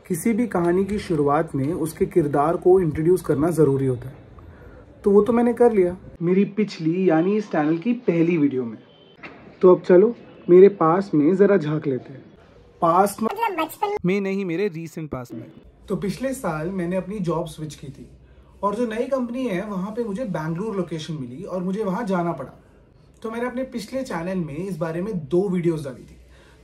किसी भी कहानी की शुरुआत में उसके किरदार को इंट्रोड्यूस करना ज़रूरी होता है, तो वो तो मैंने कर लिया मेरी पिछली यानी इस चैनल की पहली वीडियो में। तो अब चलो मेरे पास में ज़रा झांक लेते हैं। पास्ट में नहीं, मेरे रीसेंट पास्ट में। तो पिछले साल मैंने अपनी जॉब स्विच की थी और जो नई कंपनी है वहाँ पे मुझे बैंगलोर लोकेशन मिली और मुझे वहाँ जाना पड़ा। तो मैंने अपने पिछले चैनल में इस बारे में 2 वीडियोस डाली थी।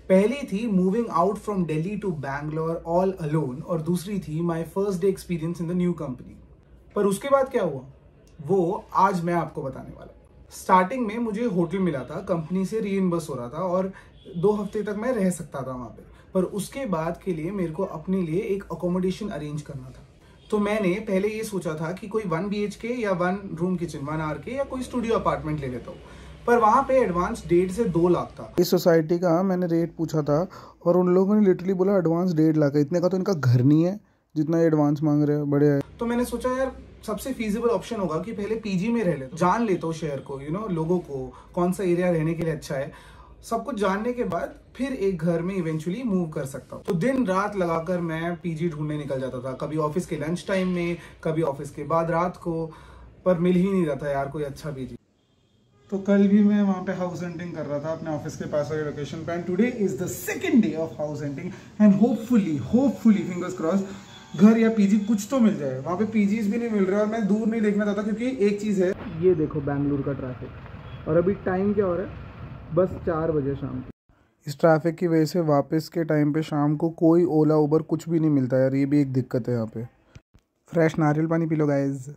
पहली थी moving out from Delhi to Bangalore all alone और दूसरी थी my first day experience in the new company. पर उसके बाद क्या हुआ वो आज मैं आपको बताने वाला हूँ। स्टार्टिंग में मुझे होटल मिला था, कंपनी से रीइंबर्स हो रहा था और 2 हफ्ते तक मैं रह सकता था वहाँ पे। पर उसके बाद के लिए मेरे को अपने लिए एक अकोमोडेशन अरेंज करना था। तो मैंने पहले ये सोचा था कि कोई 1 BHK या 1 रूम किचन 1 RK या कोई स्टूडियो अपार्टमेंट ले लेता हूँ। पर वहाँ पे एडवांस 1.5 से 2 लाख था। इस सोसाइटी का मैंने रेट पूछा था और उन लोगों ने लिटरली बोला एडवांस 1.5 लाख है। इतने का तो इनका घर नहीं है जितना एडवांस मांग रहे हैं। बड़े है। तो मैंने सोचा यार सबसे फीजिबल ऑप्शन होगा कि पहले पीजी में रह लेता, जान लेता हूँ शहर को, लोगों को, कौन सा एरिया रहने के लिए अच्छा है। सब कुछ जानने के बाद फिर एक घर में इवेंचुअली मूव कर सकता हूँ। तो दिन रात लगाकर मैं पीजी ढूंढने निकल जाता था, कभी ऑफिस के लंच टाइम में, कभी ऑफिस के बाद रात को, पर मिल ही नहीं रहा था यार कोई अच्छा पीजी। तो कल भी मैं वहाँ पे हाउस रेंटिंग कर रहा था अपने ऑफिस के पास वाली लोकेशन पे। And today is the second day of house renting and hopefully fingers cross घर या पीजी कुछ तो मिल जाए। वहाँ पे पीजीज भी नहीं मिल रहे और मैं दूर नहीं देखना चाहता क्योंकि एक चीज़ है, ये देखो बैंगलोर का ट्रैफिक और अभी टाइम क्या हो रहा है, बस 4 बजे शाम को। इस ट्रैफिक की वजह से वापस के टाइम पे शाम को कोई ओला उबर कुछ भी नहीं मिलता यार। ये भी एक दिक्कत है यहाँ पे। फ्रेश नारियल पानी पी लो गाइस।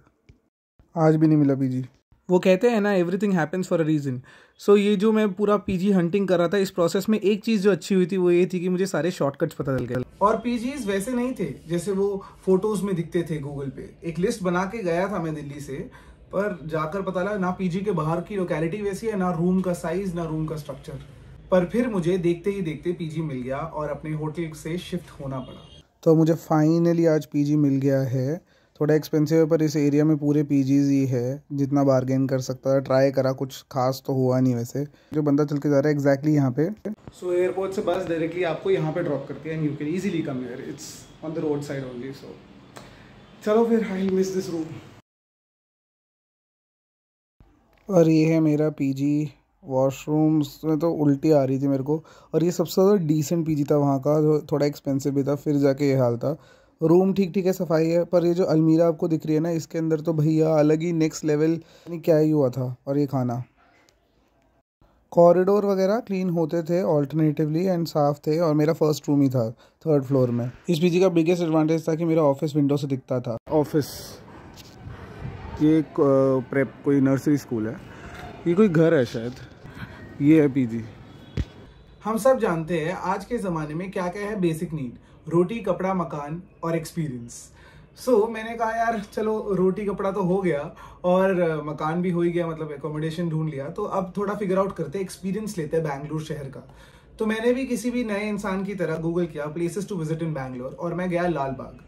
आज भी नहीं मिला पीजी। वो कहते हैं ना everything happens for a reason. So ये जो मैं पूरा पीजी हंटिंग कर रहा था, इस प्रोसेस में एक चीज़ जो अच्छी हुई थी वो ये थी कि मुझे सारे शॉर्टकट्स पता चल गए। और पीजीज वैसे नहीं थे जैसे वो फोटोज में दिखते थे गूगल पे। एक लिस्ट बना के गया था मैं दिल्ली से, पर जाकर पता लगा ना पीजी के बाहर की लोकेलिटी वैसी है, ना रूम का साइज, ना रूम का स्ट्रक्चर। पर फिर मुझे देखते ही देखते पीजी मिल गया और अपने होटल से शिफ्ट होना पड़ा। तो मुझे फाइनली आज पीजी मिल गया है। थोड़ा एक्सपेंसिव है पर इस एरिया में पूरे पीजीज ही है, जितना बार्गेन कर सकता है। ट्राई करा, कुछ खास तो हुआ नहीं वैसे। जो बंदा चल के जा रहा है एग्जैक्टली यहाँ पे। सो एयरपोर्ट से बस डायरेक्टली आपको यहाँ पे ड्रॉप करके and you can easily come here. It's on the road side only. So चलो फिर, I will miss this room. और ये है मेरा पीजी। वॉशरूम्स में तो उल्टी आ रही थी मेरे को। और ये सबसे ज़्यादा डिसेंट पीजी था वहाँ का, जो थोड़ा एक्सपेंसिव भी था। फिर जाके ये हाल था। रूम ठीक है, सफाई है, पर ये जो अलमीरा आपको दिख रही है ना, इसके अंदर तो भैया अलग ही नेक्स्ट लेवल नहीं क्या ही हुआ था। और ये खाना, कॉरिडोर वगैरह क्लीन होते थे ऑल्टरनेटिवली एंड साफ थे। और मेरा फर्स्ट रूम ही था 3rd फ्लोर में। इस पीजी का बिगेस्ट एडवांटेज था कि मेरा ऑफिस विंडो से दिखता था। ऑफिस, ये एक प्रेप कोई नर्सरी स्कूल है, ये कोई घर है शायद। ये है पीजी। हम सब जानते हैं आज के ज़माने में क्या क्या है बेसिक नीड, रोटी कपड़ा मकान और एक्सपीरियंस। सो मैंने कहा यार चलो रोटी कपड़ा तो हो गया और मकान भी हो ही गया, मतलब एकोमोडेशन ढूंढ लिया। तो अब थोड़ा फिगर आउट करते हैं, एक्सपीरियंस लेते हैं बैंगलोर शहर का। तो मैंने भी किसी भी नए इंसान की तरह गूगल किया places to visit in Bangalore और मैं गया लाल बाग।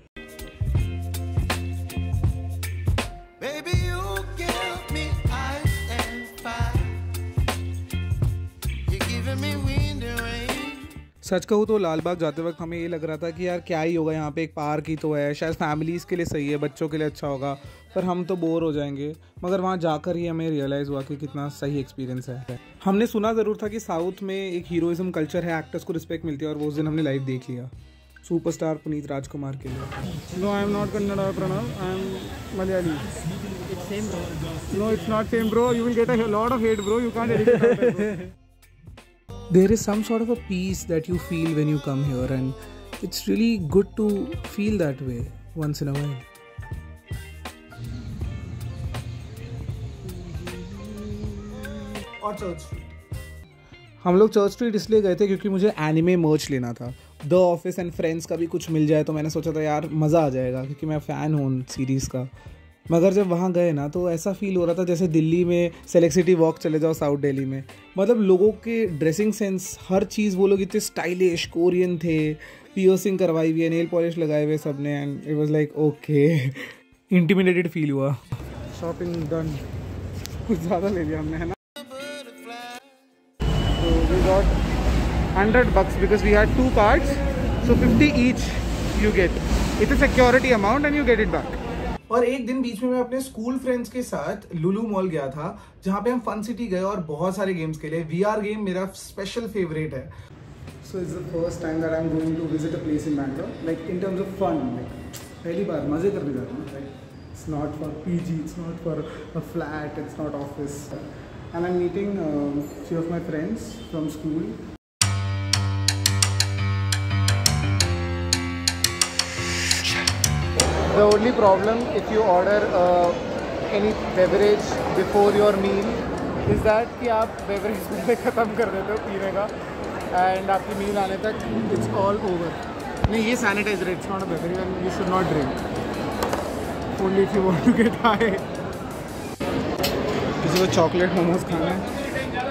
सच कहूँ तो लाल बाग जाते वक्त हमें ये लग रहा था कि यार क्या ही होगा यहाँ पे, एक पार्क ही तो है, शायद फैमिलीज़ के लिए सही है, बच्चों के लिए अच्छा होगा, पर हम तो बोर हो जाएंगे। मगर वहाँ जाकर ही हमें रियलाइज़ हुआ कि कितना सही एक्सपीरियंस है। हमने सुना ज़रूर था कि साउथ में एक हीरोइज्म कल्चर है, एक्टर्स को रिस्पेक्ट मिलती है, और वो उस दिन हमने लाइव देख लिया सुपरस्टार पुनीत राजकुमार के लिए। No, I am not Kannada Pranav, I am Malayali. No, it's not same bro, you will get a lot of hate bro, you can't edit. There is some sort of a peace that you feel when you come here, and it's really good to feel that way once in a while. और church street, हम लोग church street इसलिए गए थे क्योंकि मुझे anime मर्च लेना था। द ऑफिस एंड फ्रेंड्स का भी कुछ मिल जाए तो मैंने सोचा था यार मज़ा आ जाएगा, क्योंकि मैं फ़ैन हूँ उन सीरीज़ का। मगर जब वहाँ गए ना तो ऐसा फील हो रहा था जैसे दिल्ली में सेलेक्ट सिटी वॉक चले जाओ साउथ दिल्ली में। मतलब लोगों के ड्रेसिंग सेंस, हर चीज़, वो लोग इतने स्टाइलिश कोरियन थे, पियर्सिंग करवाई हुई है, नेल पॉलिश लगाए हुए सब ने, and it was like okay, intimidated feel हुआ। शॉपिंग डन, कुछ ज़्यादा ले लिया हमने, है ना। तो we got $100 because we had 2 cards, so 50 each you get. It's a security amount and you get it back. और एक दिन बीच में मैं अपने स्कूल फ्रेंड्स के साथ लुलु मॉल गया था, जहाँ पे हम फन सिटी गए और बहुत सारे गेम्स खेले। VR गेम मेरा स्पेशल फेवरेट है। So it's the first time that I'm going to visit a place in Bangalore. Like in terms of fun, like पहली बार मजे करने जा रहा हूँ। Like it's not for PG, it's not for a flat, it's not office. And I'm meeting few of my friends from school. The only problem if you order any beverage before your meal is that कि आप beverage पहले ख़त्म कर देते हो पीने का and आपकी meal आने तक it's all over. नहीं, ये sanitizer है, it's not a beverage and you should not drink. Only if you want to get high. किसी को chocolate momos खाना है?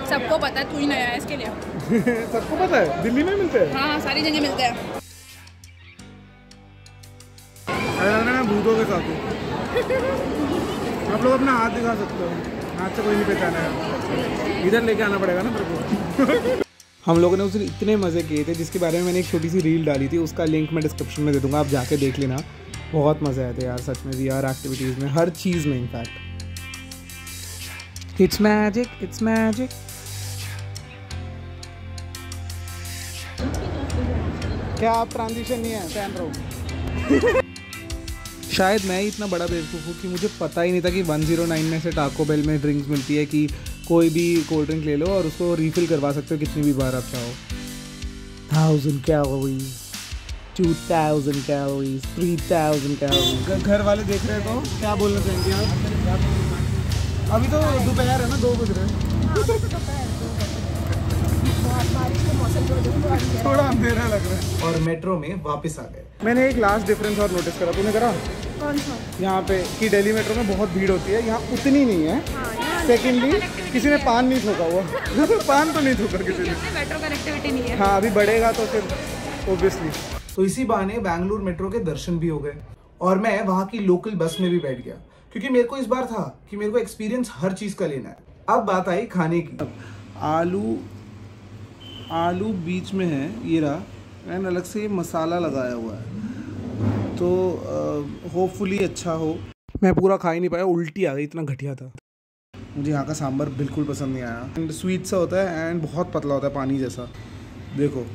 सबको पता है, तू ही नया है इसके लिए। सबको पता है, दिल्ली में मिलते हैं। हाँ, सारी जगह मिलते हैं। मैं भूतों के साथ हूँ। आप लोग अपना हाथ दिखा सकते हो, हाथ से कोई नहीं पहचाना है, इधर लेके आना पड़ेगा ना तेरे को। हम लोगों ने उस दिन इतने मज़े किए थे जिसके बारे में मैंने एक छोटी सी रील डाली थी, उसका लिंक मैं डिस्क्रिप्शन में दे दूँगा, आप जाके देख लेना। बहुत मज़े आए थे यार सच में, VR एक्टिविटीज़ में, हर चीज़ में in fact. It's magic, it's magic. क्या आप ट्रांजिशन नहीं है पहन रहा हूँ। शायद मैं ही इतना बड़ा बेवकूफ़ हूँ कि मुझे पता ही नहीं था कि 109 में से टाको बेल में ड्रिंक्स मिलती है कि कोई भी कोल्ड ड्रिंक ले लो और उसको रीफ़िल करवा सकते हो कितनी भी बार आप चाहो। 1000 कैलोरीज, 2000 कैलोरीज, 3000 कैलोरीज। घर वाले देख रहे हैं तो क्या बोलना चाहेंगे आप? अभी तो दोपहर है ना, 2 बज रहे हैं। थोड़ा अंधेरा लग रहा है। और मेट्रो में वापस आ गए। मैंने एक लास्ट डिफरेंस और नोटिस करा, तूने करा? कौन सा? यहाँ पे कि दिल्ली मेट्रो में बहुत भीड़ होती है, यहाँ उतनी नहीं है। सेकेंडली किसी ने पान नहीं ठोका हुआ। पान तो नहीं ठोका किसी ने। मेट्रो कनेक्टिविटी नहीं है। हाँ, अभी बढ़ेगा तो फिर ओब्वियसली। तो इसी बहाने बैंगलोर मेट्रो के दर्शन भी हो गए और मैं वहाँ की लोकल बस में भी बैठ गया, क्योंकि मेरे को इस बार था कि मेरे को एक्सपीरियंस हर चीज़ का लेना है। अब बात आई खाने की। आलू बीच में है, ये रहा, एंड अलग से मसाला लगाया हुआ है, तो होपफुली अच्छा हो। मैं पूरा खा ही नहीं पाया, उल्टी आ गई, इतना घटिया था। मुझे यहाँ का सांभर बिल्कुल पसंद नहीं आया। एंड स्वीट सा होता है एंड बहुत पतला होता है, पानी जैसा। देखो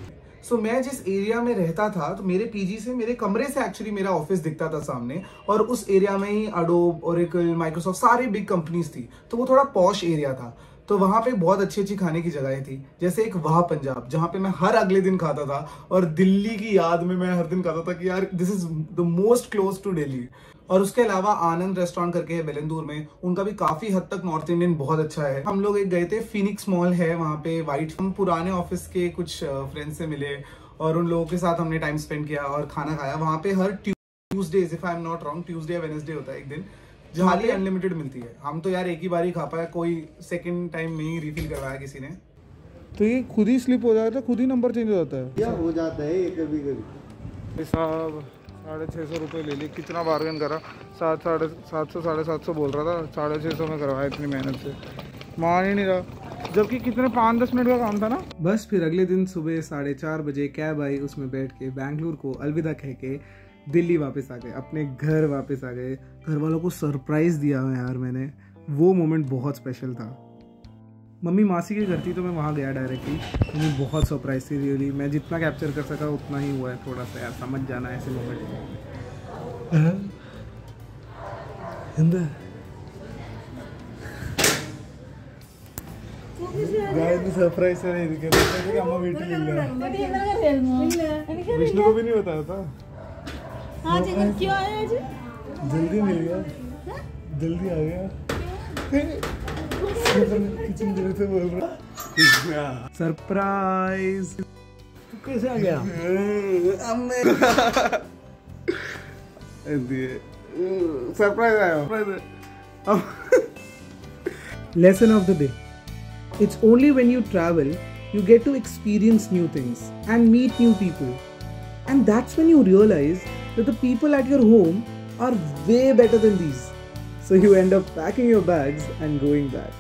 सो मैं जिस एरिया में रहता था, तो मेरे पीजी से, मेरे कमरे से एक्चुअली मेरा ऑफिस दिखता था सामने, और उस एरिया में ही अडोब, ओरेकल, माइक्रोसॉफ्ट, सारे बिग कंपनीज थी। तो वो थोड़ा पॉश एरिया था, तो वहाँ पे बहुत अच्छी अच्छी खाने की जगहें थी। जैसे एक वाह पंजाब, जहाँ पे मैं हर अगले दिन खाता था, और दिल्ली की याद में मैं हर दिन खाता था कि यार this is the most close to Delhi. और उसके अलावा आनंद रेस्टोरेंट करके है बेलंदूर में, उनका भी काफी हद तक नॉर्थ इंडियन बहुत अच्छा है। हम लोग एक गए थे, फिनिक्स मॉल है वहाँ पे वाइट, हम पुराने ऑफिस के कुछ फ्रेंड्स से मिले और उन लोगों के साथ हमने टाइम स्पेंड किया और खाना खाया। वहाँ पे हर Tuesdays, if I am not wrong, Tuesday या वेडनेसडे होता है एक दिन, जहाँ पे अनलिमिटेड मिलती है। हम तो यार एक ही बार ही खा पाया, कोई सेकंड टाइम नहीं रिफिल करवाया किसी ने। तो ये खुद ही स्लिप हो जाता है, खुद ही नंबर चेंज हो जाता है? क्या हो जाता है ये कभी कभी। साहब 650 रुपये ले लिए, कितना बार्गेन करा, 700 750 बोल रहा था, 650 में करवाया इतनी मेहनत से, मान ही नहीं रहा, जबकि कितने 5-10 मिनट का काम था ना। बस फिर अगले दिन सुबह 4:30 बजे कैब आई, उसमें बैठ के बैंगलोर को अलविदा कह के दिल्ली वापस आ गए, अपने घर वापस आ गए। घर वालों को सरप्राइज़ दिया यार मैंने, वो मोमेंट बहुत स्पेशल था। मम्मी मासी के घर थी तो मैं वहाँ गया डायरेक्टली, मम्मी बहुत सरप्राइज थी रियली। मैं जितना कैप्चर कर सका उतना ही हुआ है, थोड़ा सा यार समझ जाना ऐसे मोमेंट। सरप्राइज से नहीं दिखे, अम्मा बेटी मिल गया। विष्णु को भी नहीं बताया था। क्यों आया जी? जल्दी मिल गया, जल्दी आ गया। किचन देर से बोल रहा सरप्राइज। तू कैसे आ गया? सरप्राइज आया। Lesson of the day. It's only when you travel you get to experience new things and meet new people, and that's when you realize that the people at your home are way better than these. So you end up packing your bags and going back.